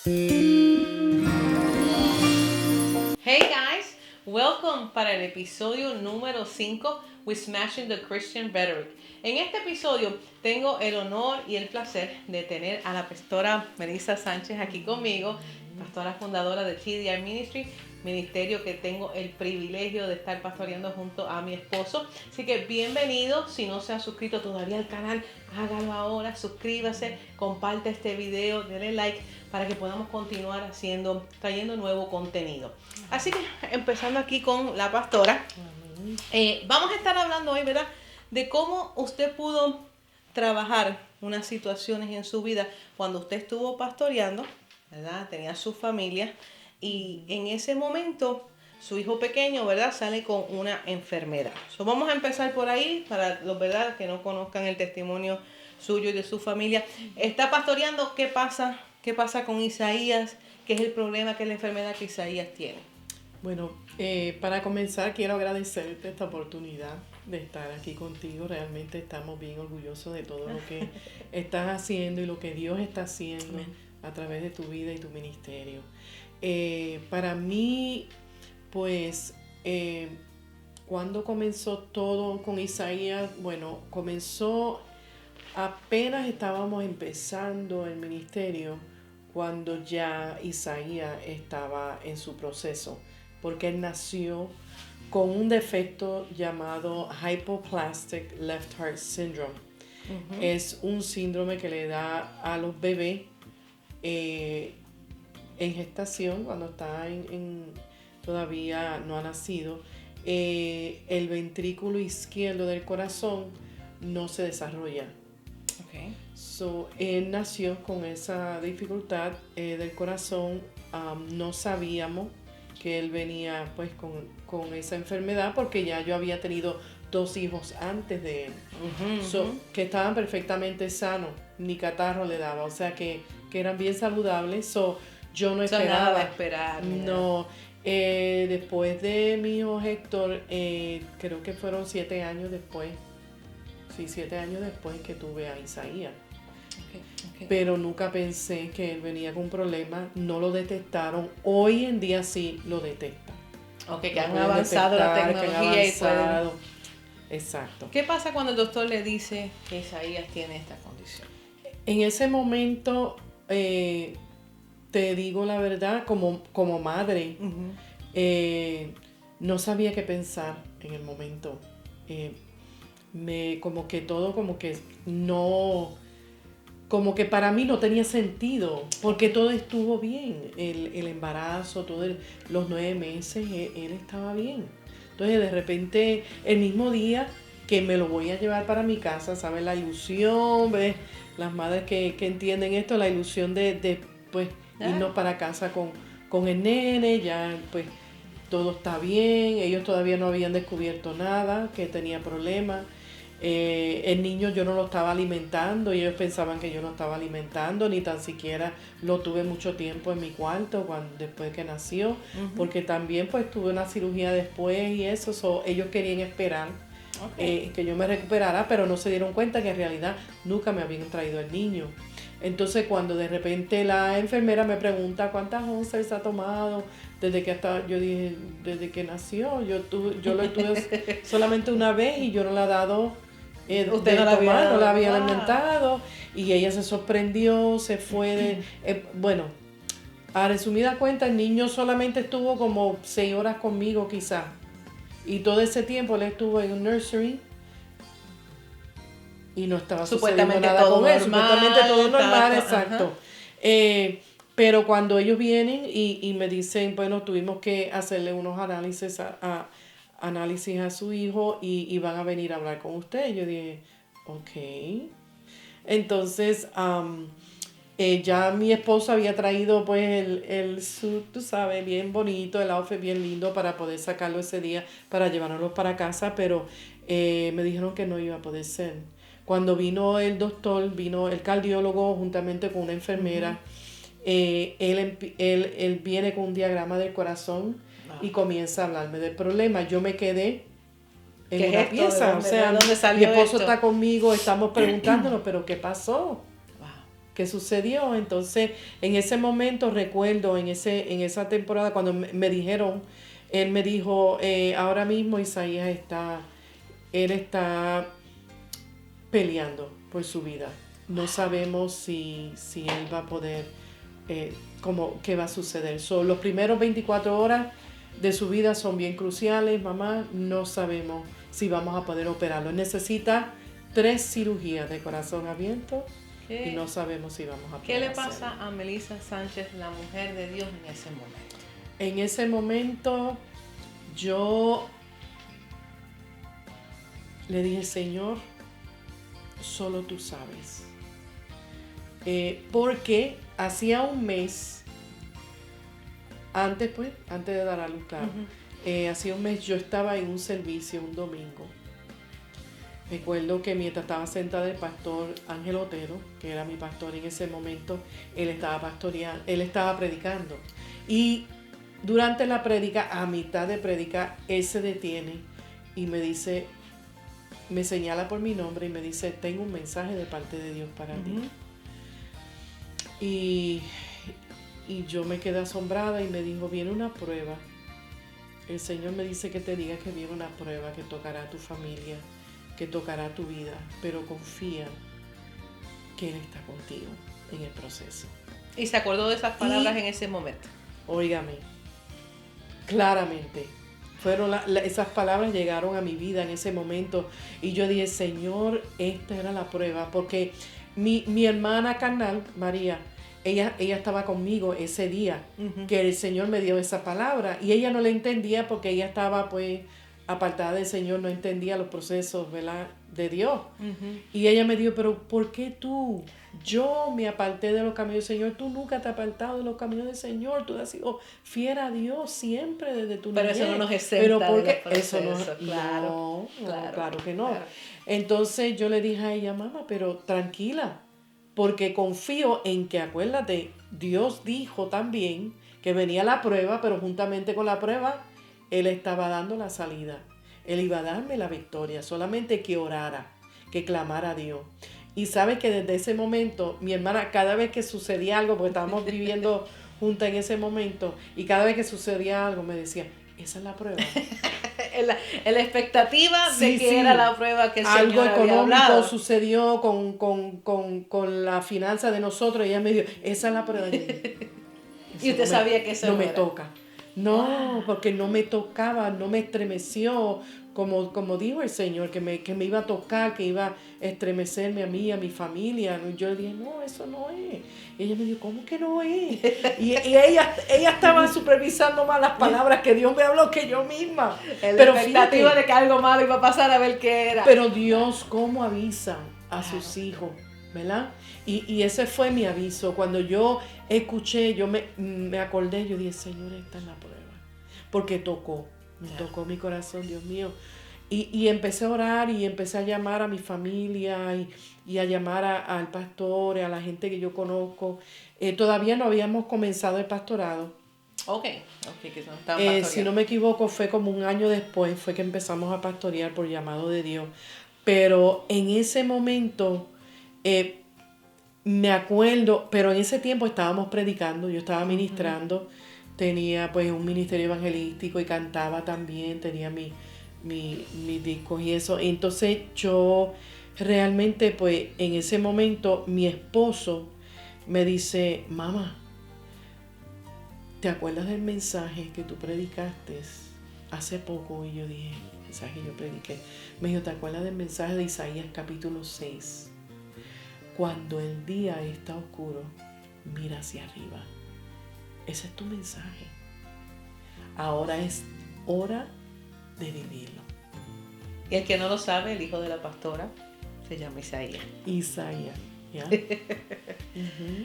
Hey guys, welcome para el episodio número 5 with Smashing the Christian Rhetoric. En este episodio tengo el honor y el placer de tener a la pastora Melissa Sánchez aquí conmigo, pastora fundadora de TDR Ministry, ministerio que tengo el privilegio de estar pastoreando junto a mi esposo. Así que bienvenido, si no se ha suscrito todavía al canal, hágalo ahora, suscríbase, comparte este video, denle like para que podamos continuar trayendo nuevo contenido. Así que empezando aquí con la pastora, vamos a estar hablando hoy, ¿verdad?, de cómo usted pudo trabajar unas situaciones en su vida cuando usted estuvo pastoreando, ¿verdad? Tenía su familia y en ese momento su hijo pequeño, ¿verdad?, sale con una enfermedad. Vamos a empezar por ahí para los, ¿verdad?, que no conozcan el testimonio suyo y de su familia. Está pastoreando, ¿qué pasa? ¿Qué pasa con Isaías? ¿Qué es el problema, qué es la enfermedad que Isaías tiene? Bueno, para comenzar quiero agradecerte esta oportunidad de estar aquí contigo. Realmente estamos bien orgullosos de todo lo que estás haciendo y lo que Dios está haciendo a través de tu vida y tu ministerio. Para mí, pues, cuando comenzó todo con Isaías, bueno, comenzó apenas estábamos empezando el ministerio cuando ya Isaías estaba en su proceso, porque él nació con un defecto llamado Hypoplastic Left Heart Syndrome. Uh-huh. Es un síndrome que le da a los bebés en gestación, cuando está todavía no ha nacido. El ventrículo izquierdo del corazón no se desarrolla. Okay. Él nació con esa dificultad del corazón. No sabíamos que él venía pues con esa enfermedad porque ya yo había tenido 2 hijos antes de él. Uh-huh, que estaban perfectamente sanos, ni catarro le daba, o sea que eran bien saludables. Yo no esperaba. Nada de esperar. No. Después de mi hijo Héctor, creo que fueron 7 años después. Sí, 7 años después que tuve a Isaías. Okay. Pero nunca pensé que él venía con un problema, no lo detectaron. Hoy en día sí lo detectan. Ok, que han avanzado la tecnología y pueden... Exacto. ¿Qué pasa cuando el doctor le dice que Isaías tiene esta condición? En ese momento, te digo la verdad, como madre, uh-huh, no sabía qué pensar en el momento. Como que todo como que para mí no tenía sentido, porque todo estuvo bien, el embarazo, los 9 meses, él estaba bien. Entonces de repente, el mismo día que me lo voy a llevar para mi casa, ¿sabes? La ilusión, ¿ves? Las madres que entienden esto, la ilusión de pues, irnos para casa con el nene, ya pues todo está bien, ellos todavía no habían descubierto nada, que tenía problemas. El niño yo no lo estaba alimentando y ellos pensaban que yo no estaba alimentando, ni tan siquiera lo tuve mucho tiempo en mi cuarto después que nació, uh-huh, porque también pues tuve una cirugía después y eso, ellos querían esperar, okay, que yo me recuperara, pero no se dieron cuenta que en realidad nunca me habían traído el niño. Entonces cuando de repente la enfermera me pregunta cuántas onzas ha tomado yo dije, desde que nació, yo lo tuve solamente una vez y yo no la he dado. Usted no la había alimentado y ella se sorprendió, se fue bueno, a resumida cuenta, el niño solamente estuvo como 6 horas conmigo quizás, y todo ese tiempo él estuvo en un nursery y no estaba sucediendo nada con él, supuestamente todo normal, exacto. Pero cuando ellos vienen y me dicen, bueno, tuvimos que hacerle unos análisis a su hijo y van a venir a hablar con usted. Yo dije, ok. Entonces, ya mi esposo había traído pues el suit, tú sabes, bien bonito, el outfit bien lindo para poder sacarlo ese día, para llevárnoslo para casa, pero me dijeron que no iba a poder ser. Cuando vino el doctor, vino el cardiólogo juntamente con una enfermera, él viene con un diagrama del corazón y comienza a hablarme del problema. Yo me quedé en una pieza, o sea, mi esposo está conmigo, estamos preguntándonos, pero ¿qué pasó? Wow. que sucedió. Entonces, en ese momento recuerdo, en esa temporada, cuando me dijeron, él me dijo, ahora mismo Isaías él está peleando por su vida. No sabemos si él va a poder, qué va a suceder. Los primeros 24 horas de su vida son bien cruciales, mamá. No sabemos si vamos a poder operarlo. Necesita 3 cirugías de corazón abierto y no sabemos si vamos a poder ¿Qué le hacerlo. pasa a Melissa Sánchez, la mujer de Dios, en ese momento? En ese momento yo le dije, Señor, solo tú sabes. Porque hacía un mes, antes de dar a luz, claro, hacía un mes yo estaba en un servicio un domingo. Recuerdo que mientras estaba sentada el pastor Ángel Otero, que era mi pastor en ese momento, él estaba predicando. Y durante la prédica, a mitad de prédica, él se detiene y me dice, me señala por mi nombre y me dice, tengo un mensaje de parte de Dios para ti. Y yo me quedé asombrada y me dijo, viene una prueba. El Señor me dice que te diga que viene una prueba que tocará a tu familia, que tocará tu vida, pero confía que Él está contigo en el proceso. Y se acordó de esas palabras en ese momento. Óigame, claramente, esas palabras llegaron a mi vida en ese momento y yo dije, Señor, esta era la prueba, porque mi hermana carnal, María, ella estaba conmigo ese día que el Señor me dio esa palabra y ella no la entendía porque ella estaba pues apartada del Señor, no entendía los procesos, ¿verdad?, de Dios. Y ella me dijo, pero ¿por qué tú? Yo me aparté de los caminos del Señor, tú nunca te has apartado de los caminos del Señor, tú has sido fiel a Dios siempre desde tu niñez. Pero eso no nos exenta de los procesos, eso no, claro que no. Claro. Entonces yo le dije a ella, mamá, pero tranquila, porque confío en que, acuérdate, Dios dijo también que venía la prueba, pero juntamente con la prueba, Él estaba dando la salida. Él iba a darme la victoria, solamente que orara, que clamara a Dios. Y sabe que desde ese momento, mi hermana, cada vez que sucedía algo, porque estábamos viviendo juntas en ese momento, y cada vez que sucedía algo me decía, esa es la prueba. la expectativa de que era la prueba que el Señor algo económico había hablado. Sucedió con la finanza de nosotros, y ella me dijo, esa es la prueba. Y usted sabía que eso no me toca. No, porque no me tocaba, no me estremeció, como dijo el Señor, que me iba a tocar, que iba a estremecerme a mí, a mi familia. Yo le dije, no, eso no es. Y ella me dijo, ¿cómo que no es? Y ella estaba supervisando más las palabras que Dios me habló que yo misma. La expectativa de que algo malo iba a pasar, a ver qué era. Pero Dios, ¿cómo avisa a sus hijos? ¿Verdad? Y ese fue mi aviso. Cuando yo escuché, yo me acordé, yo dije, Señor, esta es la prueba. Porque tocó mi corazón, Dios mío. Y empecé a orar y empecé a llamar a mi familia y a llamar al pastor, a la gente que yo conozco. Todavía no habíamos comenzado el pastorado. Okay, que no estaban pastoreando. Si no me equivoco, fue como un año después, fue que empezamos a pastorear por llamado de Dios. Pero en ese momento... me acuerdo, pero en ese tiempo estábamos predicando, yo estaba ministrando, tenía pues un ministerio evangelístico y cantaba también, tenía mis discos y eso. Entonces yo realmente pues en ese momento mi esposo me dice, mamá, ¿te acuerdas del mensaje que tú predicaste hace poco? Y yo dije, el mensaje que yo prediqué. Me dijo, ¿te acuerdas del mensaje de Isaías capítulo 6? Cuando el día está oscuro, mira hacia arriba. Ese es tu mensaje. Ahora es hora de vivirlo. Y el que no lo sabe, el hijo de la pastora, se llama Isaías. Isaías, ¿ya?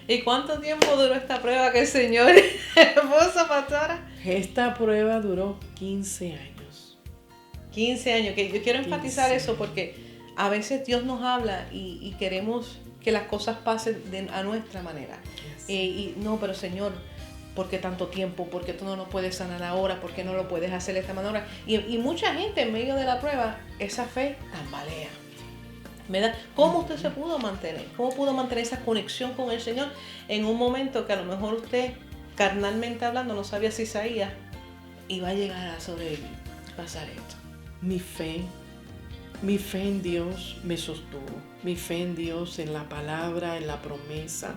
¿Y cuánto tiempo duró esta prueba que el Señor puso, pastora? Esta prueba duró 15 años. 15 años, que yo quiero enfatizar eso porque a veces Dios nos habla y queremos que las cosas pasen a nuestra manera. Yes. Y no, pero Señor, ¿por qué tanto tiempo? ¿Por qué tú no lo puedes sanar ahora? ¿Por qué no lo puedes hacer de esta manera? Y mucha gente en medio de la prueba, esa fe tambalea. ¿verdad? ¿Cómo usted se pudo mantener? ¿Cómo pudo mantener esa conexión con el Señor en un momento que a lo mejor usted, carnalmente hablando, no sabía si Isaías iba a llegar a sobrevivir, pasar esto? Mi fe en Dios me sostuvo. Mi fe en Dios, en la palabra, en la promesa.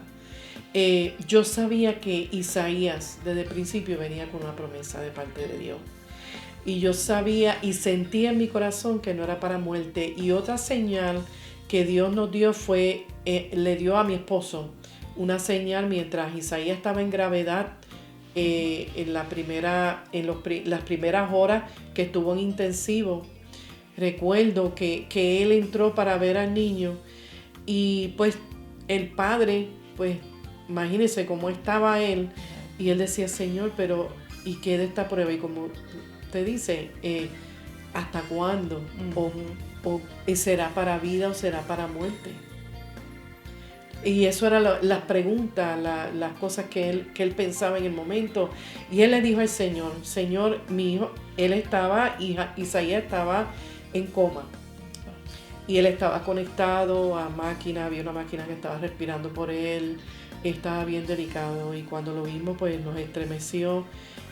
Yo sabía que Isaías desde el principio venía con una promesa de parte de Dios. Y yo sabía y sentía en mi corazón que no era para muerte. Y otra señal que Dios nos dio fue, le dio a mi esposo una señal mientras Isaías estaba en gravedad, las primeras horas que estuvo en intensivo. Recuerdo que él entró para ver al niño y pues el padre, pues imagínense cómo estaba él, y él decía, Señor, pero ¿y qué de esta prueba? Y como te dice, ¿hasta cuándo? O ¿será para vida o será para muerte? Y eso eran las preguntas, las cosas que él pensaba en el momento. Y él le dijo al Señor, Señor, mi hijo, Isaías estaba en coma. Y él estaba conectado a máquina, había una máquina que estaba respirando por él, estaba bien delicado. Y cuando lo vimos, pues nos estremeció.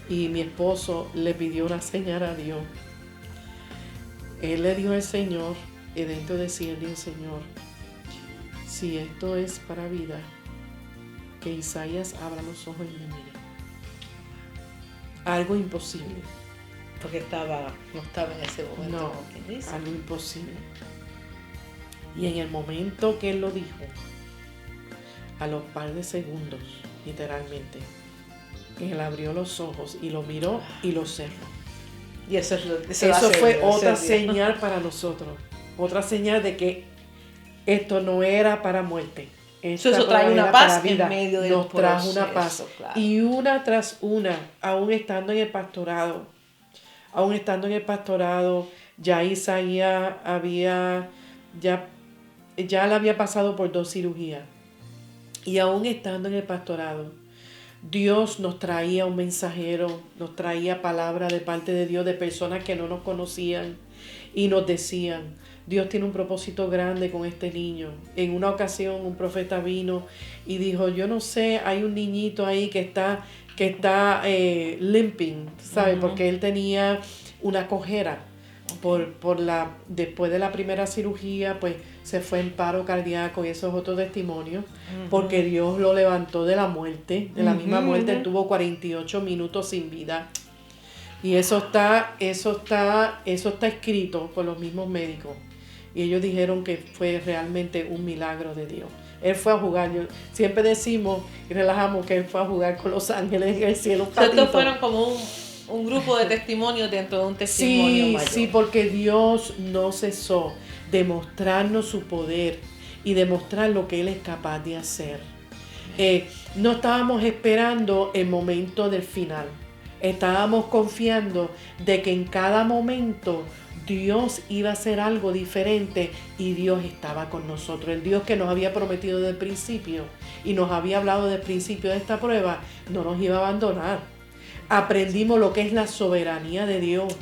Y mi esposo le pidió una señal a Dios. Él le dijo al Señor, y dentro de sí, él dijo, Señor, si esto es para vida, que Isaías abra los ojos y me mire. Algo imposible. Porque no estaba en ese momento. No, algo imposible. Y en el momento que él lo dijo, a los par de segundos, literalmente, él abrió los ojos y lo miró y lo cerró. Y eso fue otra señal para nosotros. Otra señal de que esto no era para muerte. Eso trae una paz en medio del proceso. Nos trajo una paz. Claro. Y una tras una, aún estando en el pastorado, ya Isaías ya le había pasado por 2 cirugías. Y aún estando en el pastorado, Dios nos traía un mensajero, nos traía palabra de parte de Dios de personas que no nos conocían y nos decían, Dios tiene un propósito grande con este niño. En una ocasión un profeta vino y dijo, yo no sé, hay un niñito ahí que está limping, ¿sabes? Uh-huh. Porque él tenía una cojera. Después de la primera cirugía, pues se fue en paro cardíaco, y eso es otro testimonio, uh-huh. Porque Dios lo levantó de la muerte, de la misma muerte. Él tuvo 48 minutos sin vida. Y eso está escrito por los mismos médicos. Y ellos dijeron que fue realmente un milagro de Dios. Él fue a jugar. Siempre decimos y relajamos que él fue a jugar con los ángeles en el cielo. Estos fueron como un grupo de testimonios dentro de un testimonio mayor. Sí, porque Dios no cesó de mostrarnos su poder y de mostrar lo que Él es capaz de hacer. No estábamos esperando el momento del final. Estábamos confiando de que en cada momento Dios iba a hacer algo diferente y Dios estaba con nosotros. El Dios que nos había prometido desde el principio y nos había hablado desde el principio de esta prueba, no nos iba a abandonar. Aprendimos lo que es la soberanía de Dios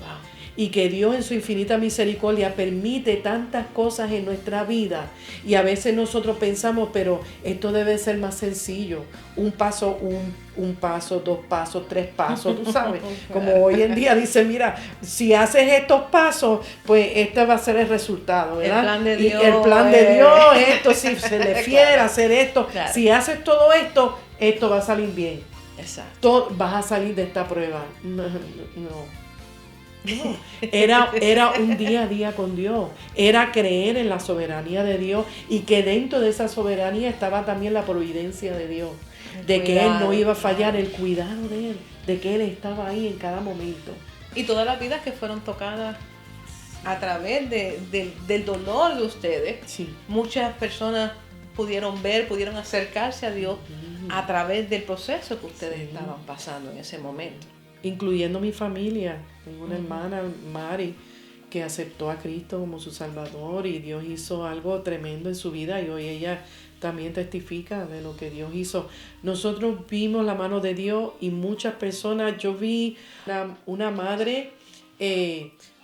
y que Dios en su infinita misericordia permite tantas cosas en nuestra vida, y a veces nosotros pensamos, pero esto debe ser más sencillo, un paso, 2 pasos, 3 pasos, tú sabes, como hoy en día dicen, mira, si haces estos pasos, pues este va a ser el resultado, ¿verdad? El plan de Dios. Y el plan de Dios, esto, si se le fiera hacer esto, claro. Si haces todo esto, esto va a salir bien. Exacto. Vas a salir de esta prueba. No. Era un día a día con Dios. Era creer en la soberanía de Dios, y que dentro de esa soberanía estaba también la providencia de Dios. De que Él no iba a fallar, el cuidado de Él, de que Él estaba ahí en cada momento. Y todas las vidas que fueron tocadas a través del dolor de ustedes, sí. Muchas personas pudieron acercarse a Dios a través del proceso que ustedes estaban pasando en ese momento. Incluyendo mi familia. Tengo una hermana, Mari, que aceptó a Cristo como su Salvador, y Dios hizo algo tremendo en su vida, y hoy ella también testifica de lo que Dios hizo. Nosotros vimos la mano de Dios, y muchas personas, yo vi una madre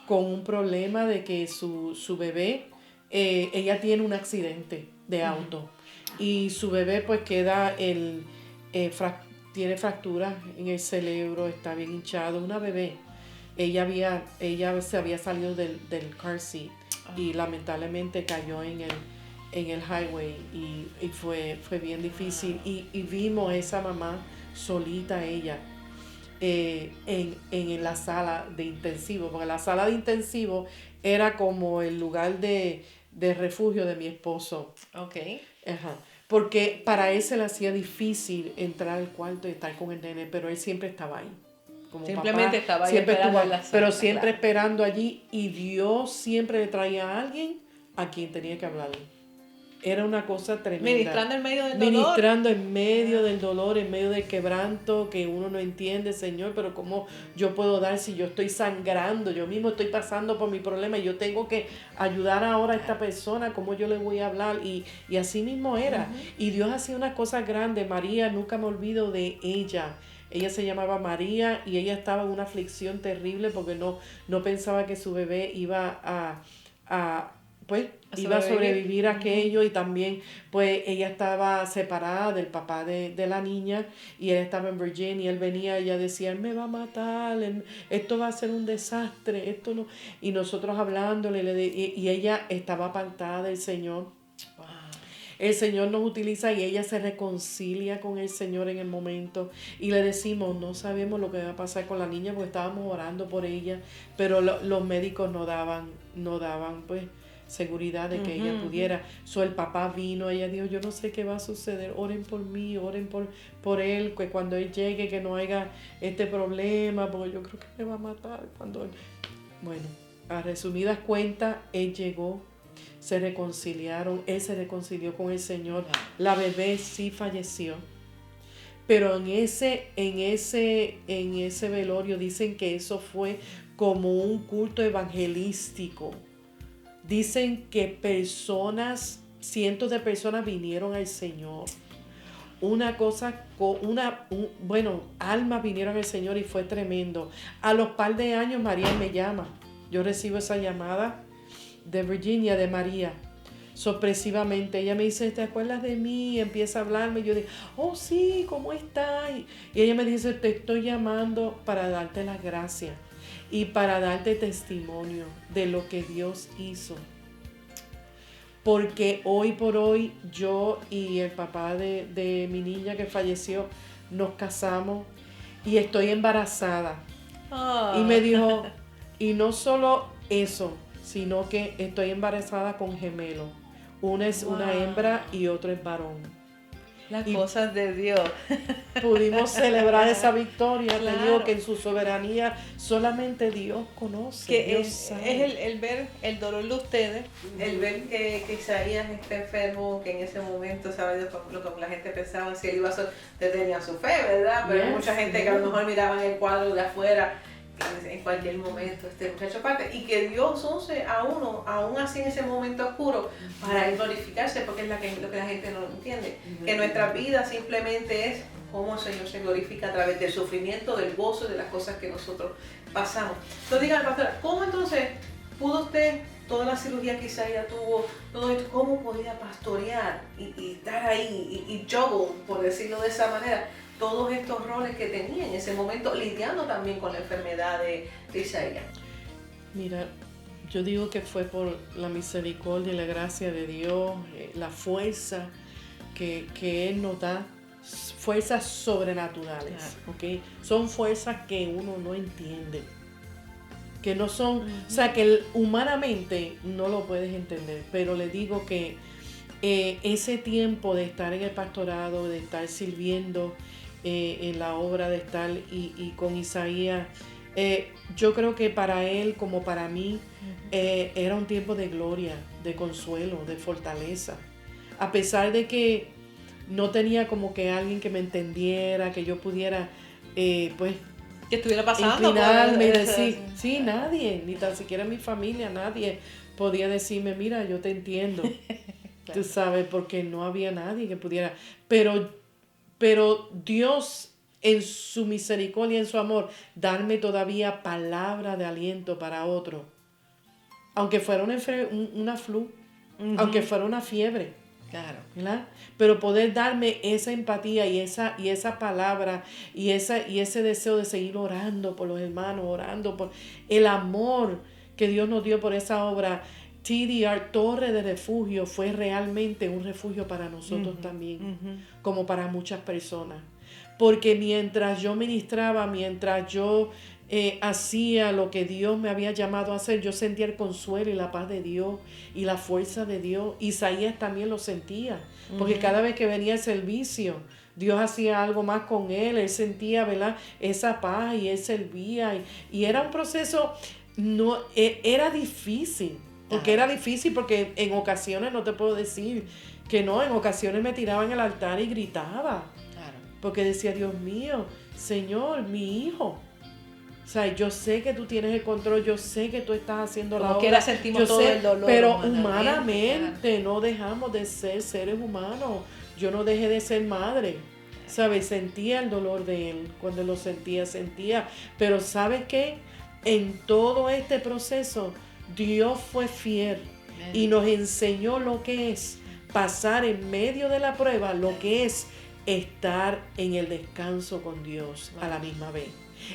con un problema de que su bebé ella tiene un accidente de auto y su bebé pues queda tiene fracturas en el cerebro, está bien hinchado, una bebé. Ella se había salido del car seat y lamentablemente cayó en el highway y fue bien difícil. Y vimos a esa mamá solita, ella, en la sala de intensivo, porque la sala de intensivo era como el lugar de refugio de mi esposo. Ok. Ajá. Porque para él se le hacía difícil entrar al cuarto y estar con el nene, pero él siempre estaba ahí. Como Simplemente papá, estaba ahí siempre esperando estuvo, en la sala, pero siempre claro. esperando allí, y Dios siempre le traía a alguien a quien tenía que hablarle. Era una cosa tremenda. Ministrando en medio del dolor. Ministrando en medio del dolor, en medio del quebranto, que uno no entiende, Señor, pero ¿cómo yo puedo dar si yo estoy sangrando? Yo mismo estoy pasando por mi problema y yo tengo que ayudar ahora a esta persona, ¿cómo yo le voy a hablar? Y así mismo era. Y Dios hacía unas cosas grandes. María, nunca me olvido de ella. Ella se llamaba María y ella estaba en una aflicción terrible porque no pensaba que su bebé iba iba a sobrevivir a aquello, y también pues ella estaba separada del papá de la niña y él estaba en Virginia. Él venía, ella decía, él me va a matar, esto va a ser un desastre, esto no. Y nosotros hablándole y ella estaba apartada del Señor. El Señor nos utiliza y ella se reconcilia con el Señor en el momento, y le decimos, no sabemos lo que va a pasar con la niña porque estábamos orando por ella, pero los médicos no daban pues seguridad de que ella pudiera. El papá vino, ella dijo, yo no sé qué va a suceder, oren por mí, oren por él, que cuando él llegue que no haya este problema, porque yo creo que me va a matar Bueno, a resumidas cuentas, él llegó, se reconciliaron, él se reconcilió con el Señor. La bebé sí falleció, pero en ese velorio dicen que eso fue como un culto evangelístico. Dicen que cientos de personas vinieron al Señor. Almas vinieron al Señor y fue tremendo. A los par de años María me llama. Yo recibo esa llamada de Virginia, de María. Sorpresivamente, ella me dice, ¿te acuerdas de mí? Y empieza a hablarme. Y yo digo, oh sí, ¿cómo estás? Y ella me dice, te estoy llamando para darte las gracias y para darte testimonio de lo que Dios hizo. Porque hoy por hoy yo y el papá de mi niña que falleció nos casamos y estoy embarazada. Oh. Y me dijo, y no solo eso, sino que estoy embarazada con gemelos. Una es una hembra y otro es varón. Las cosas de Dios. Pudimos celebrar esa victoria. Claro. Te digo que en su soberanía solamente Dios conoce. Que Dios sabe. Es el ver el dolor de ustedes, el ver que Isaías está enfermo, que en ese momento, ¿sabes? Lo que la gente pensaba, si él iba a ser, tenía su fe, ¿verdad? Pero hay mucha gente que a lo mejor miraba en el cuadro de afuera, en cualquier momento este muchacho parte, y que Dios use a uno, aún así en ese momento oscuro, para él glorificarse, porque es lo que la gente no entiende, que nuestra vida simplemente es cómo el Señor se glorifica a través del sufrimiento, del gozo y de las cosas que nosotros pasamos. Entonces dígame, pastora, ¿cómo entonces pudo usted, toda la cirugía que Isaías tuvo, todo esto, cómo podía pastorear y estar ahí y juggle, por decirlo de esa manera, todos estos roles que tenía en ese momento, lidiando también con la enfermedad de Isaías? Mira, yo digo que fue por la misericordia y la gracia de Dios, la fuerza que Él nos da, fuerzas sobrenaturales, ¿okay? Son fuerzas que uno no entiende, que no son, o sea, que humanamente no lo puedes entender, pero le digo que ese tiempo de estar en el pastorado, de estar sirviendo en la obra, de estar y con Isaías, yo creo que para él como para mí era un tiempo de gloria, de consuelo, de fortaleza, a pesar de que no tenía como que alguien que me entendiera, que yo pudiera pues que estuviera pasando, inclinarme y decir, sí, nadie, ni tan siquiera mi familia, nadie podía decirme, mira, yo te entiendo. Claro. Tú sabes, porque no había nadie que pudiera, pero Dios en su misericordia, en su amor, darme todavía palabra de aliento para otro. Aunque fuera una flu, aunque fuera una fiebre. Claro. ¿Verdad? Pero poder darme esa empatía y esa palabra y ese deseo de seguir orando por los hermanos, orando por el amor que Dios nos dio por esa obra. TDR, Torre de Refugio, fue realmente un refugio para nosotros también, como para muchas personas. Porque mientras yo ministraba, mientras yo hacía lo que Dios me había llamado a hacer, yo sentía el consuelo y la paz de Dios y la fuerza de Dios. Isaías también lo sentía, porque cada vez que venía el servicio, Dios hacía algo más con él sentía, ¿verdad?, esa paz y él servía. Y era un proceso, no, era difícil, porque en ocasiones, no te puedo decir que no, en ocasiones me tiraba en el altar y gritaba. Porque decía, Dios mío, Señor, mi hijo. O sea, yo sé que tú tienes el control, yo sé que tú estás haciendo la obra. Como quiera sentimos todo el dolor. Pero humanamente no dejamos de ser seres humanos. Yo no dejé de ser madre. ¿Sabes? Sentía el dolor de él. Cuando lo sentía. Pero ¿sabes qué? En todo este proceso, Dios fue fiel y nos enseñó lo que es pasar en medio de la prueba, lo que es estar en el descanso con Dios a la misma vez.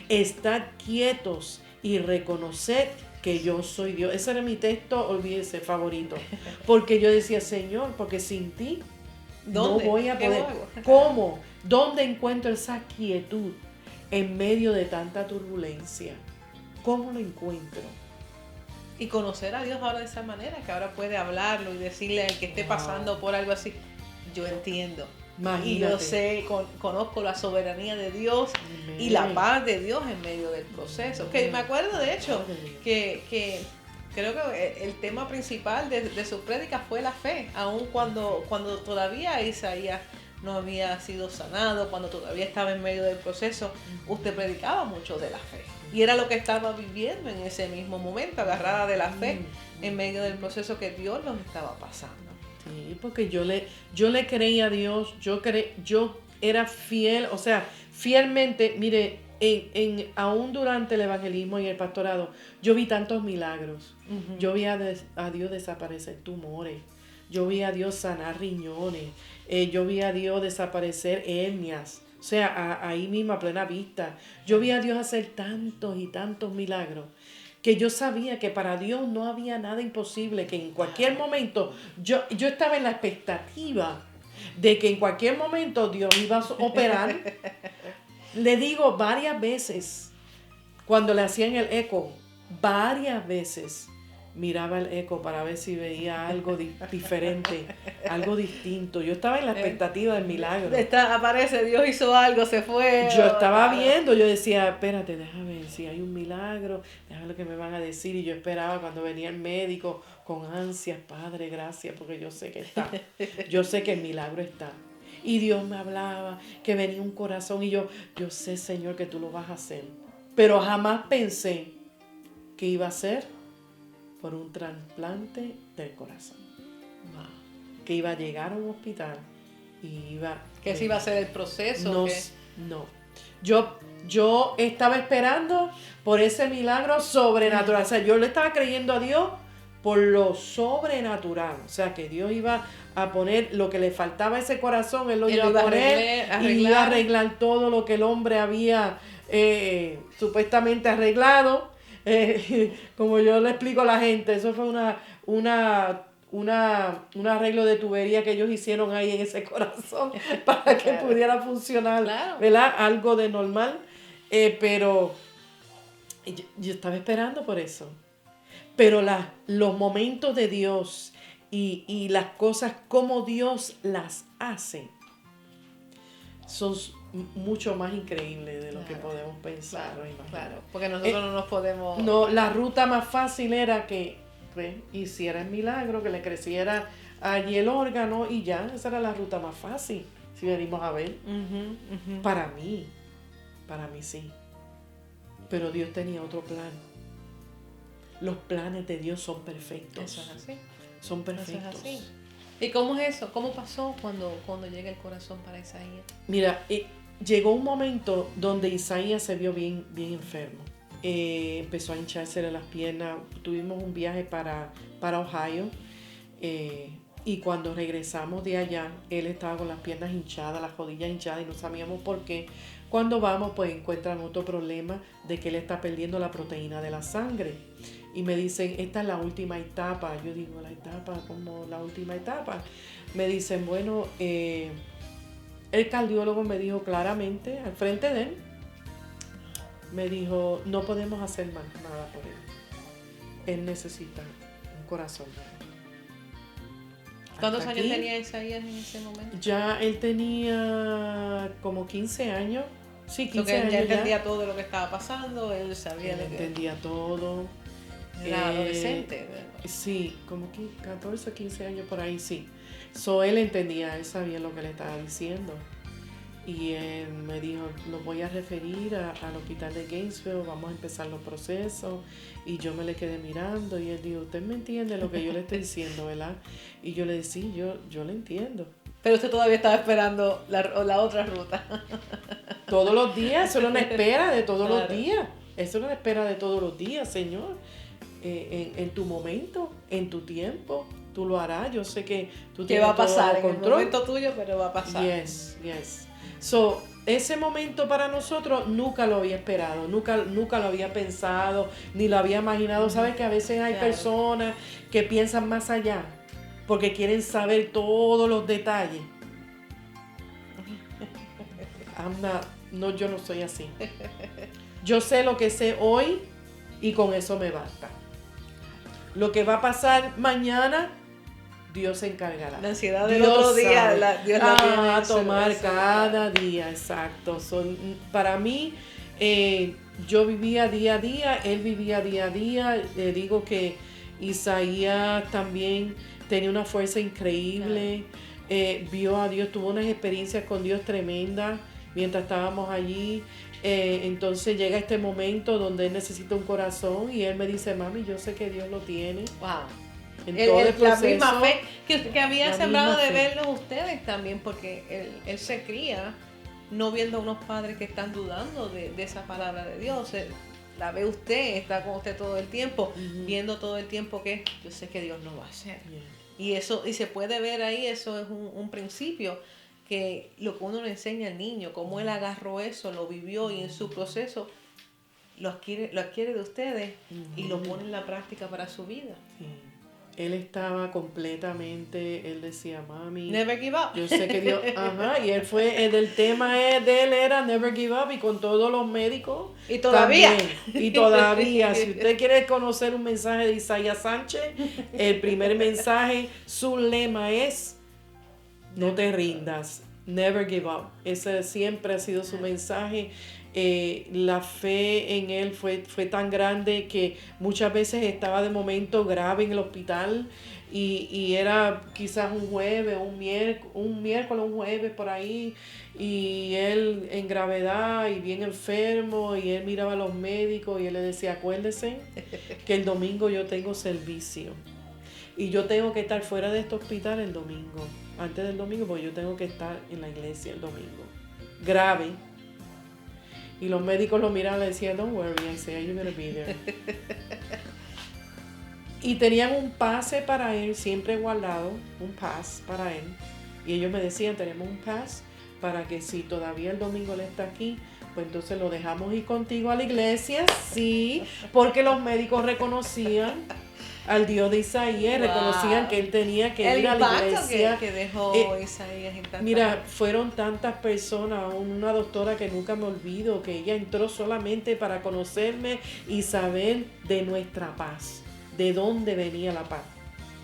Estar quietos y reconocer que yo soy Dios. Ese era mi texto, olvídese, favorito. Porque yo decía, Señor, porque sin ti no voy a poder. ¿Cómo? ¿Dónde encuentro esa quietud en medio de tanta turbulencia? ¿Cómo lo encuentro? Y conocer a Dios ahora de esa manera, que ahora puede hablarlo y decirle al que esté pasando por algo así, yo entiendo. Imagínate. Y yo sé, conozco la soberanía de Dios y la paz de Dios en medio del proceso. Que me acuerdo, de hecho, que creo que el tema principal de su prédica fue la fe, aun cuando todavía Isaías no había sido sanado, cuando todavía estaba en medio del proceso, usted predicaba mucho de la fe. Y era lo que estaba viviendo en ese mismo momento, agarrada de la fe en medio del proceso que Dios nos estaba pasando. Sí, porque yo le creía a Dios, yo era fiel, o sea, fielmente, mire, aún durante el evangelismo y el pastorado, yo vi tantos milagros. Yo vi a Dios desaparecer tumores, yo vi a Dios sanar riñones, yo vi a Dios desaparecer hernias, o sea, ahí mismo a plena vista. Yo vi a Dios hacer tantos y tantos milagros, que yo sabía que para Dios no había nada imposible, que en cualquier momento, yo estaba en la expectativa de que en cualquier momento Dios iba a operar. Le digo varias veces, cuando le hacían el eco, varias veces miraba el eco para ver si veía algo diferente, algo distinto. Yo estaba en la expectativa del milagro. Aparece, Dios hizo algo, se fue. Yo estaba viendo, yo decía, espérate, déjame ver si hay un milagro, déjame ver lo que me van a decir. Y yo esperaba cuando venía el médico con ansias, Padre, gracias, porque yo sé que está. Yo sé que el milagro está. Y Dios me hablaba, que venía un corazón y yo sé, Señor, que tú lo vas a hacer. Pero jamás pensé que iba a ser por un trasplante del corazón. Que iba a llegar a un hospital y iba... Que ese iba a ser el proceso. No. Yo estaba esperando por ese milagro sobrenatural. O sea, yo le estaba creyendo a Dios por lo sobrenatural. O sea, que Dios iba a poner lo que le faltaba a ese corazón, Él lo iba a poner y iba a arreglar todo lo que el hombre había supuestamente arreglado. Como yo le explico a la gente, eso fue un arreglo de tubería que ellos hicieron ahí en ese corazón para que pudiera funcionar, claro, ¿verdad? Algo de normal, pero yo estaba esperando por eso. Pero los momentos de Dios y las cosas como Dios las hace son mucho más increíble de lo que podemos pensar o imaginar. Claro, porque nosotros no nos podemos... No, la ruta más fácil era que hiciera el milagro, que le creciera allí el órgano y ya, esa era la ruta más fácil, si venimos a ver. Para mí sí. Pero Dios tenía otro plan. Los planes de Dios son perfectos. Eso es así. Son perfectos. Eso es así. ¿Y cómo es eso? ¿Cómo pasó cuando llega el corazón para Isaías? Mira, llegó un momento donde Isaías se vio bien enfermo. Empezó a hinchársele las piernas. Tuvimos un viaje para Ohio. Y cuando regresamos de allá, él estaba con las piernas hinchadas, las rodillas hinchadas y no sabíamos por qué. Cuando vamos, pues encuentran otro problema de que él está perdiendo la proteína de la sangre. Y me dicen, esta es la última etapa. Yo digo, ¿la etapa? ¿Cómo la última etapa? Me dicen, bueno, el cardiólogo me dijo claramente, al frente de él, me dijo, no podemos hacer más nada por él. Él necesita un corazón. ¿Cuántos años tenía Isaías en ese momento? Ya él tenía como 15 años. Sí, 15 años. Ya entendía todo lo que estaba pasando, él sabía él de que entendía todo. Era adolescente, ¿verdad? Sí, como 14 o 15 años por ahí, sí. Él entendía, él sabía lo que le estaba diciendo. Y él me dijo, lo voy a referir al hospital de Gainesville, vamos a empezar los procesos. Y yo me le quedé mirando y él dijo, usted me entiende lo que yo le estoy diciendo, ¿verdad? Y yo le decía, sí, yo le entiendo. Pero usted todavía estaba esperando la otra ruta. Todos los días, eso era una espera de todos Claro. los días. Eso era una espera de todos los días, Señor. En tu momento, en tu tiempo, tú lo harás. Yo sé que tú ¿Qué tienes va a pasar? todo En el momento tuyo, pero va a pasar. Yes. Ese momento para nosotros nunca lo había esperado, nunca lo había pensado, ni lo había imaginado. Sabes que a veces hay personas que piensan más allá, porque quieren saber todos los detalles. Yo no soy así. Yo sé lo que sé hoy y con eso me basta. Lo que va a pasar mañana, Dios se encargará. La ansiedad del otro día, Dios la tiene a tomar eso, cada día, exacto. Para mí, yo vivía día a día, él vivía día a día. Le digo que Isaías también tenía una fuerza increíble. Vio a Dios, tuvo unas experiencias con Dios tremendas mientras estábamos allí. Entonces llega este momento donde él necesita un corazón y él me dice, mami, yo sé que Dios lo tiene. Wow. En todo el proceso, la misma fe que había sembrado de fe. verlo ustedes también, porque él se cría no viendo a unos padres que están dudando de esa palabra de Dios. La ve usted, está con usted todo el tiempo, viendo todo el tiempo que yo sé que Dios no va a hacer. Y se puede ver ahí, eso es un principio, que lo que uno le enseña al niño, cómo él agarró eso, lo vivió y en su proceso lo adquiere de ustedes y lo pone en la práctica para su vida. Sí. Él estaba completamente, él decía, mami, Never give up. yo sé que Dios, y él fue, el tema de él era never give up, y con todos los médicos. Y todavía. También, y todavía, si usted quiere conocer un mensaje de Isaías Sánchez, el primer mensaje, su lema es, no te rindas, never give up. Ese siempre ha sido su mensaje. La fe en él fue tan grande que muchas veces estaba de momento grave en el hospital y era quizás un jueves, un miércoles, un jueves por ahí, y él en gravedad y bien enfermo, y él miraba a los médicos y él le decía, acuérdese que el domingo yo tengo servicio y yo tengo que estar fuera de este hospital el domingo, antes del domingo, porque yo tengo que estar en la iglesia el domingo. Grave. Y los médicos lo miraban y le decían, don't worry, Isaiah, you're gonna be there. Y tenían un pase para él, siempre guardado, un pass para él. Y ellos me decían, tenemos un pass para que si todavía el domingo él está aquí, pues entonces lo dejamos ir contigo a la iglesia, sí, porque los médicos reconocían al Dios de Isaías, reconocían que él tenía que ir a la iglesia. El que dejó Isaías en tanta Mira, gente. fueron tantas personas, una doctora que nunca me olvido, que ella entró solamente para conocerme y saber de nuestra paz, de dónde venía la paz,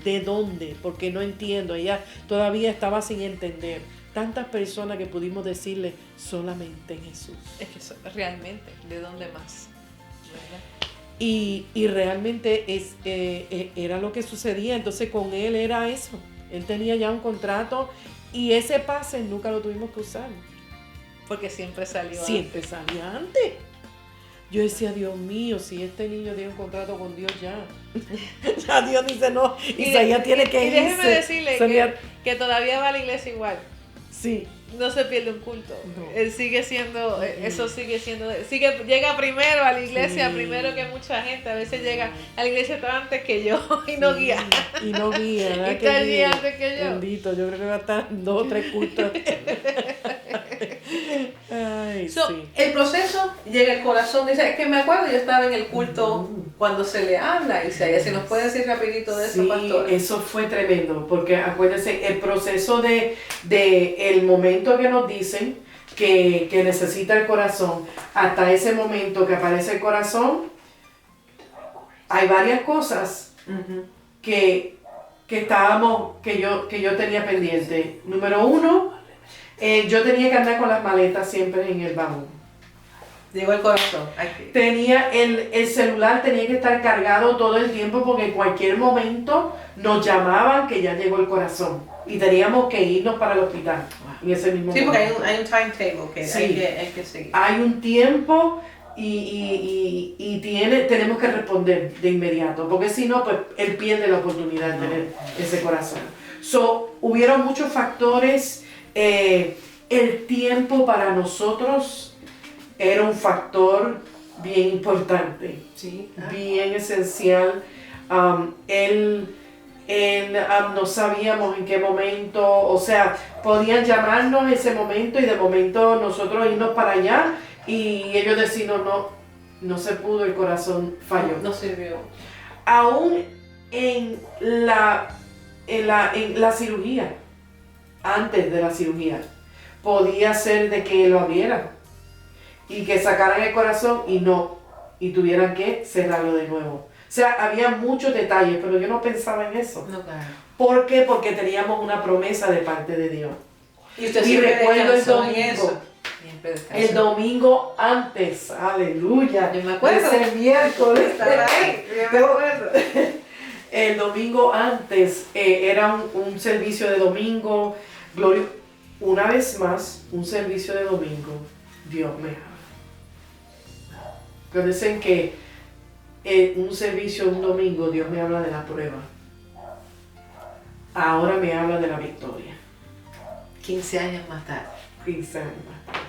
de dónde, porque no entiendo, ella todavía estaba sin entender. Tantas personas que pudimos decirle solamente en Jesús. Es que realmente, ¿de dónde más? ¿Verdad? Y realmente era lo que sucedía. Entonces con él era eso. Él tenía ya un contrato y ese pase nunca lo tuvimos que usar. Porque siempre salió Salía antes. Yo decía, Dios mío, si este niño tiene un contrato con Dios ya. Ya Dios dice no. Isaías tiene que irse. Y déjeme decirle que todavía va a la iglesia igual. Sí. no se pierde un culto. No. Él sigue siendo, eso sigue siendo, llega primero a la iglesia, Sí. primero que mucha gente. A veces llega a la iglesia hasta antes que yo y no guía. Y no guía, ¿verdad? Y está allí antes que yo. Bendito, yo creo que va a estar 2 o 3 cultos. Ay, So, sí. el proceso llega al corazón. Dice, es que me acuerdo, yo estaba en el culto cuando se le habla, Isaías. Si nos puede decir rapidito de eso, Sí, pastor. eso fue tremendo, porque acuérdense, el proceso de el momento que nos dicen que necesita el corazón, hasta ese momento que aparece el corazón, hay varias cosas que yo tenía pendiente. Número 1, yo tenía que andar con las maletas siempre en el baúl. Llegó el corazón. Tenía el celular tenía que estar cargado todo el tiempo porque en cualquier momento nos llamaban que ya llegó el corazón y teníamos que irnos para el hospital en ese mismo Sí, porque momento. hay un timetable que Sí. hay que seguir. Hay un tiempo y tenemos que responder de inmediato, porque si no, pues él pierde la oportunidad de tener ese corazón. Hubieron muchos factores. El tiempo para nosotros era un factor bien importante, Sí. bien esencial. No sabíamos en qué momento, o sea, podían llamarnos en ese momento y de momento nosotros irnos para allá y ellos decirnos no se pudo, el corazón falló. No sirvió. Aún en la cirugía, antes de la cirugía, podía ser de que lo abrieran y que sacaran el corazón y tuvieran que cerrarlo de nuevo. O sea, había muchos detalles, pero yo no pensaba en eso. No, claro. ¿Por qué? Porque teníamos una promesa de parte de Dios. Y usted Y siempre recuerdo el descansó en domingo. eso. Siempre descansó. El domingo antes, aleluya, Yo me acuerdo. ese miércoles. Estaba ahí, yo me acuerdo. El domingo antes era un servicio de domingo. Gloria, una vez más, un servicio de domingo. Dios me habla. Pero dicen que en un servicio un domingo Dios me habla de la prueba. Ahora me habla de la victoria. 15 años más tarde. 15 años más tarde.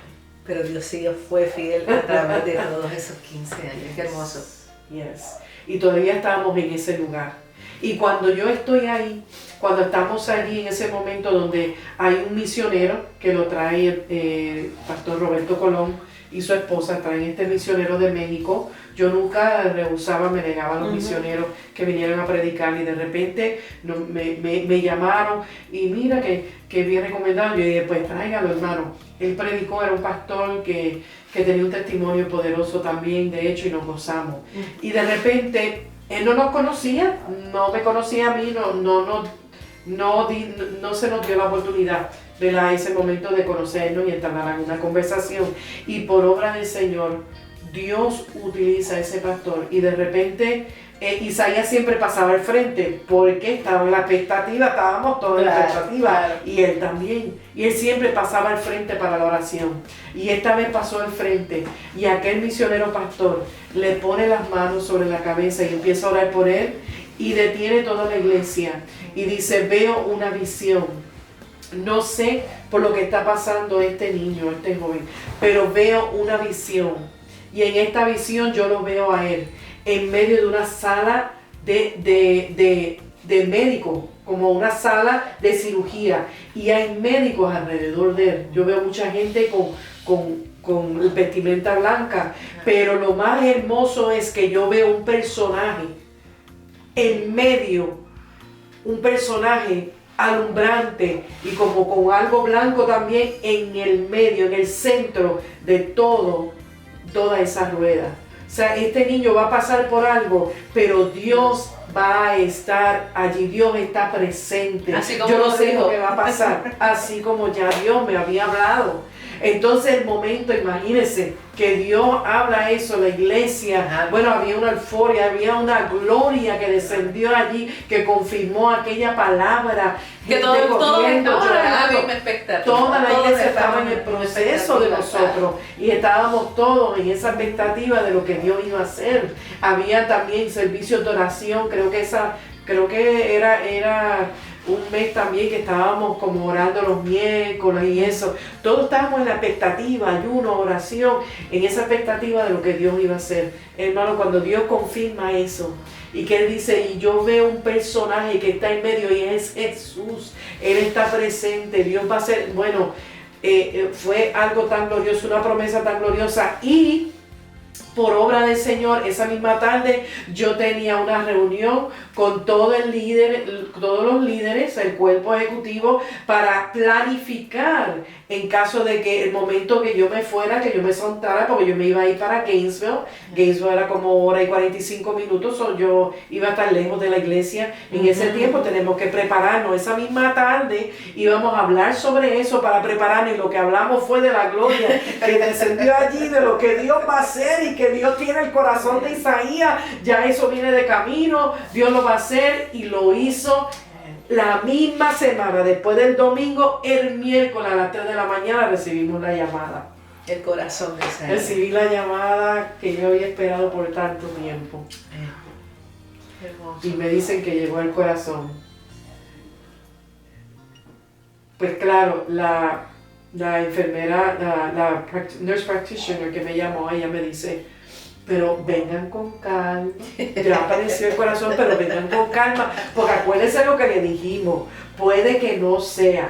Pero Dios sí fue fiel a través de todos esos 15 años. Qué hermoso. Yes. Y todavía estábamos en ese lugar. Y cuando yo estoy ahí, cuando estamos allí en ese momento donde hay un misionero que lo trae el pastor Roberto Colón y su esposa, traen este misionero de México. Yo nunca rehusaba, me negaba a los misioneros que vinieran a predicar y de repente me llamaron y mira que bien recomendado. Yo dije, pues tráigalo, hermano. Él predicó, era un pastor que tenía un testimonio poderoso también, de hecho, y nos gozamos. Y de repente, él no nos conocía, no me conocía a mí, no se nos dio la oportunidad, ¿verdad? Ese momento de conocernos y entablar una conversación. Y por obra del Señor, Dios utiliza a ese pastor y de repente Isaías siempre pasaba al frente porque estaba en la expectativa, estábamos todos en la expectativa, claro. y él también, y él siempre pasaba al frente para la oración y esta vez pasó al frente y aquel misionero pastor le pone las manos sobre la cabeza y empieza a orar por él y detiene toda la iglesia y dice, veo una visión. No sé por lo que está pasando este niño, este joven, pero veo una visión. Y en esta visión yo lo veo a él en medio de una sala de médicos, como una sala de cirugía. Y hay médicos alrededor de él. Yo veo mucha gente con vestimenta blanca. Pero lo más hermoso es que yo veo un personaje en medio, un personaje alumbrante y como con algo blanco también en el medio, en el centro de toda esa rueda. O sea, este niño va a pasar por algo, pero Dios va a estar allí, Dios está presente. Así como yo no lo sé dijo. lo que va a pasar, así como ya Dios me había hablado. Entonces el momento, imagínense, que Dios habla eso, la iglesia, Ajá. bueno, había una euforia, había una gloria que descendió allí, que confirmó aquella palabra. Que gente todos corriendo, estaban en la llorando. misma expectativa. Toda la Todos iglesia estaban estaba en el proceso de nosotros y estábamos todos en esa expectativa de lo que Dios iba a hacer. Había también servicios de oración, creo que era un mes también que estábamos como orando los miércoles y eso. Todos estábamos en la expectativa, ayuno, oración, en esa expectativa de lo que Dios iba a hacer. Hermano, cuando Dios confirma eso y que Él dice, y yo veo un personaje que está en medio y es Jesús, Él está presente, Dios va a hacer, bueno, fue algo tan glorioso, una promesa tan gloriosa. Y por obra del Señor, esa misma tarde yo tenía una reunión con todos los líderes, el cuerpo ejecutivo, para planificar en caso de que el momento que yo me fuera, que yo me soltara, porque yo me iba a ir para Gainesville. Gainesville era como 1:45, o yo iba a estar lejos de la iglesia. En ese tiempo tenemos que prepararnos. Esa misma tarde íbamos a hablar sobre eso para prepararnos, y lo que hablamos fue de la gloria que descendió allí, de lo que Dios va a hacer y que Dios tiene el corazón de Isaías. Ya eso viene de camino, Dios lo va a hacer, y lo hizo la misma semana. Después del domingo, el miércoles a las 3 de la mañana recibimos la llamada. El corazón de Isaías. Recibí la llamada que yo había esperado por tanto tiempo. Hermoso. Y me dicen que llegó el corazón. Pues claro, la enfermera, la nurse practitioner que me llamó, ella me dice, pero vengan con calma, ya apareció el corazón, pero vengan con calma, porque acuérdense lo que le dijimos, puede que no se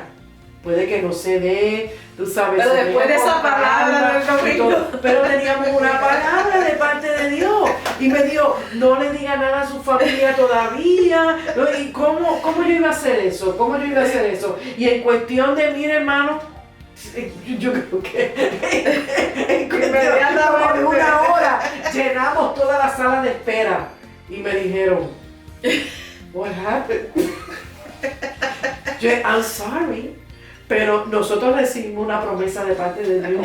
dé, tú sabes. Pero después de esa palabra del domingo. Pero teníamos una palabra de parte de Dios, y me dijo, no le diga nada a su familia todavía. ¿Y cómo yo iba a hacer eso? Y en cuestión de, mire, hermano, yo creo que en cuestión de una hora llenamos toda la sala de espera, y me dijeron, what happened? I'm sorry, pero nosotros recibimos una promesa de parte de Dios.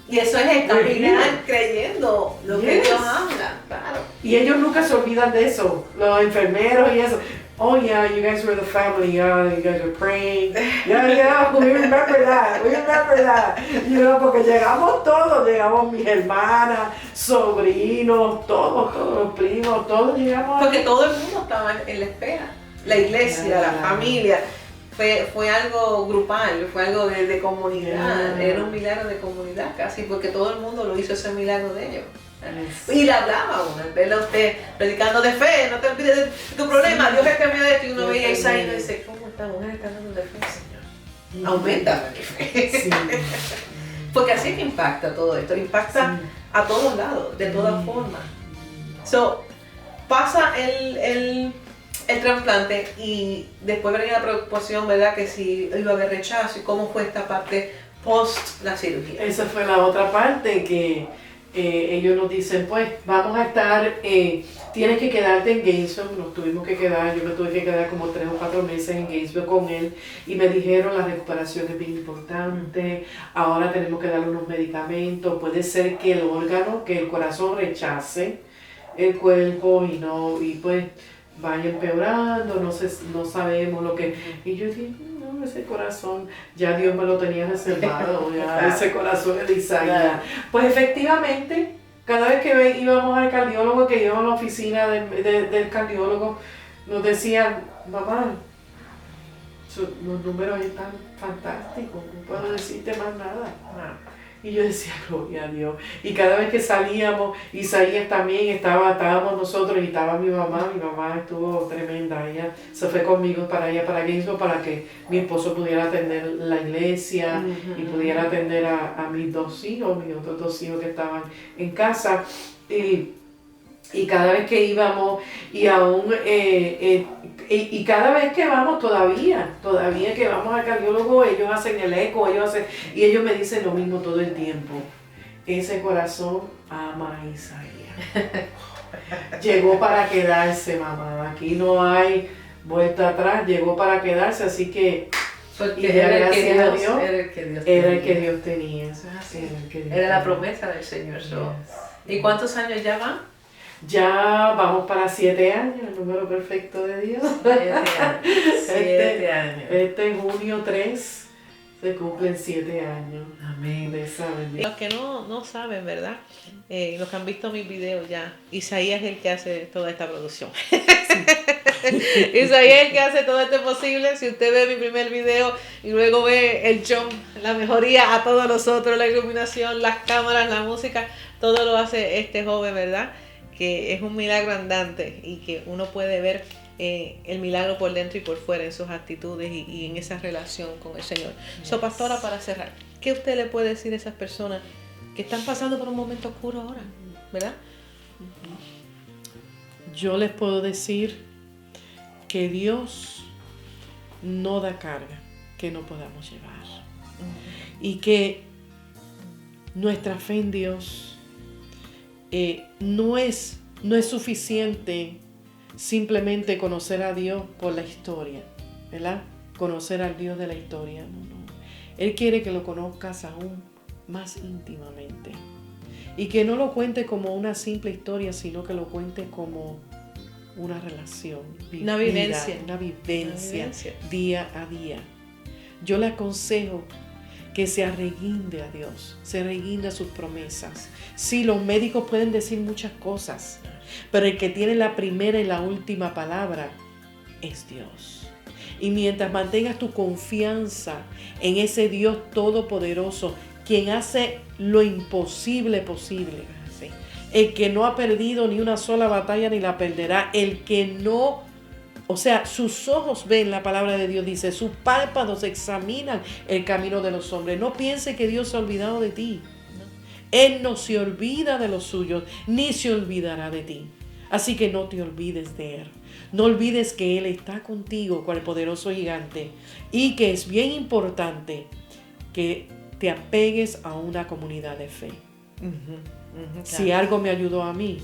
Y eso es caminar creyendo lo que Dios habla, claro. Y ellos nunca se olvidan de eso, los enfermeros y eso. Oh yeah, you guys were the family, yeah, you guys were praying. Yeah, we remember that. You know, porque llegamos mis hermanas, sobrinos, todos los primos, todos llegamos. Porque todo el mundo estaba en la espera. La iglesia, la familia. Fue algo grupal, fue algo de comunidad. Era un milagro de comunidad casi, porque todo el mundo lo hizo, ese milagro de ellos. Y le hablaba a uno, verla a usted predicando de fe, no te olvides de tu problema, Dios es que me de ti, y uno veía a Isaías y dice, ¿cómo esta mujer está dando de fe, Señor? Aumenta mi fe. Sí. Porque así es que impacta todo esto, impacta a todos lados, de todas formas. So, pasa el trasplante, y después venía la preocupación, ¿verdad? Que si iba a haber rechazo, y cómo fue esta parte post la cirugía. Esa fue la otra parte que ellos nos dicen, pues vamos a estar, tienes que quedarte en Gainesville. Nos tuvimos que quedar, yo me tuve que quedar como 3 o 4 meses en Gainesville con él, y me dijeron, la recuperación es bien importante, ahora tenemos que darle unos medicamentos, puede ser que el corazón rechace el cuerpo y pues vaya empeorando, no sabemos lo que. Y yo dije, no, ese corazón, ya Dios me lo tenía reservado, ya ese corazón es de Isaías. Pues efectivamente, cada vez que íbamos al cardiólogo, que íbamos a la oficina del cardiólogo, nos decían, mamá, los números están fantásticos, no puedo decirte más nada. Y yo decía, gloria a Dios. Y cada vez que salíamos, Isaías también estábamos nosotros, y estaba mi mamá estuvo tremenda. Ella se fue conmigo para Gainesville, para que mi esposo pudiera atender la iglesia y pudiera atender a mis otros 2 hijos que estaban en casa. Y cada vez que íbamos, y aún, y cada vez que vamos todavía que vamos al cardiólogo, ellos hacen el eco, y ellos me dicen lo mismo todo el tiempo. Ese corazón ama a Isaías. Llegó para quedarse, mamá. Aquí no hay vuelta atrás, llegó para quedarse, así que. Porque era el que Dios tenía. Era la promesa del Señor. Yes. ¿Y cuántos años ya van? Ya vamos para 7 años, el número perfecto de Dios. 7 años. Este junio 3 se cumplen 7 años. Amén. De esa bendición. Los que no saben, ¿verdad? Los que han visto mis videos ya, Isaías es el que hace toda esta producción. Isaías el que hace todo esto posible. Si usted ve mi primer video y luego ve el jump, la mejoría a todos los otros, la iluminación, las cámaras, la música, todo lo hace este joven, ¿verdad? Que es un milagro andante y que uno puede ver el milagro por dentro y por fuera en sus actitudes y en esa relación con el Señor. So, pastora, para cerrar, ¿qué usted le puede decir a esas personas que están pasando por un momento oscuro ahora, ¿verdad? Yo les puedo decir que Dios no da carga que no podamos llevar. Y que nuestra fe en Dios no es suficiente simplemente conocer a Dios por la historia, ¿verdad? Conocer al Dios de la historia, no. Él quiere que lo conozcas aún más íntimamente. Y que no lo cuente como una simple historia, sino que lo cuente como una relación, una vivencia día a día. Yo le aconsejo que se arreguinde a Dios, se arreguinde a sus promesas. Sí, los médicos pueden decir muchas cosas, pero el que tiene la primera y la última palabra es Dios. Y mientras mantengas tu confianza en ese Dios todopoderoso, quien hace lo imposible posible, ¿sí? El que no ha perdido ni una sola batalla ni la perderá, el que no, o sea, sus ojos ven, la palabra de Dios dice, sus párpados examinan el camino de los hombres. No piense que Dios se ha olvidado de ti. Él no se olvida de los suyos, ni se olvidará de ti. Así que no te olvides de Él. No olvides que Él está contigo con el poderoso gigante y que es bien importante que te apegues a una comunidad de fe. Si algo me ayudó a mí,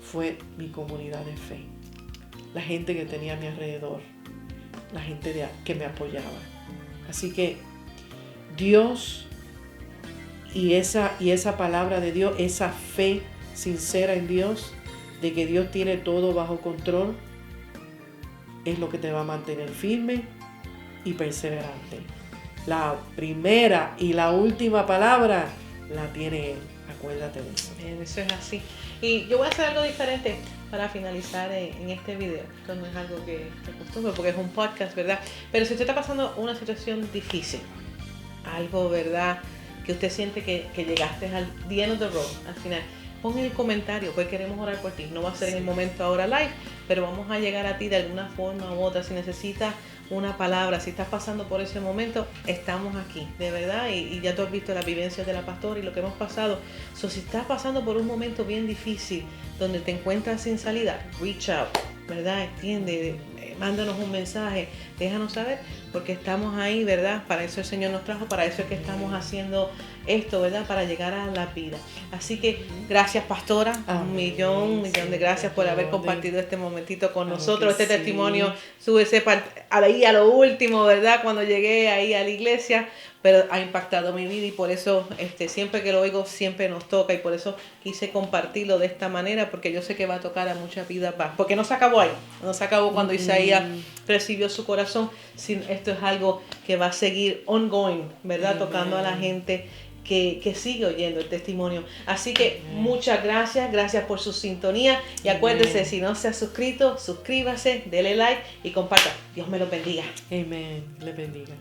fue mi comunidad de fe. La gente que tenía a mi alrededor, la gente que me apoyaba. Así que Dios y esa palabra de Dios, esa fe sincera en Dios, de que Dios tiene todo bajo control, es lo que te va a mantener firme y perseverante. La primera y la última palabra la tiene Él. Acuérdate de eso. Eso es así. Y yo voy a hacer algo diferente para finalizar en este video. Esto no es algo que acostumbro porque es un podcast, ¿verdad? Pero si usted está pasando una situación difícil, algo, ¿verdad?, que usted siente que llegaste al the end of the road, al final, pon en el comentario, pues queremos orar por ti. No va a ser en el momento ahora live, pero vamos a llegar a ti de alguna forma u otra. Si necesitas una palabra, si estás pasando por ese momento, estamos aquí, de verdad, y ya tú has visto las vivencias de la pastora y lo que hemos pasado. So, si estás pasando por un momento bien difícil, donde te encuentras sin salida, reach out, ¿verdad? Extiende, mándanos un mensaje, déjanos saber, porque estamos ahí, ¿verdad? Para eso el Señor nos trajo, para eso es que estamos haciendo esto, ¿verdad? Para llegar a la vida. Así que gracias, pastora, un millón de gracias por haber compartido este momentito con nosotros, este testimonio, súbese ahí a lo último, ¿verdad? Cuando llegué ahí a la iglesia, pero ha impactado mi vida y por eso siempre que lo oigo siempre nos toca y por eso quise compartirlo de esta manera, porque yo sé que va a tocar a muchas vidas más, porque no se acabó ahí, no se acabó cuando Isaías recibió su corazón, sino esto es algo que va a seguir ongoing, ¿verdad? Tocando a la gente que sigue oyendo el testimonio. Así que muchas gracias por su sintonía y acuérdese, si no se ha suscrito, suscríbase, dele like y comparta. Dios me lo bendiga. Amén. Le bendiga.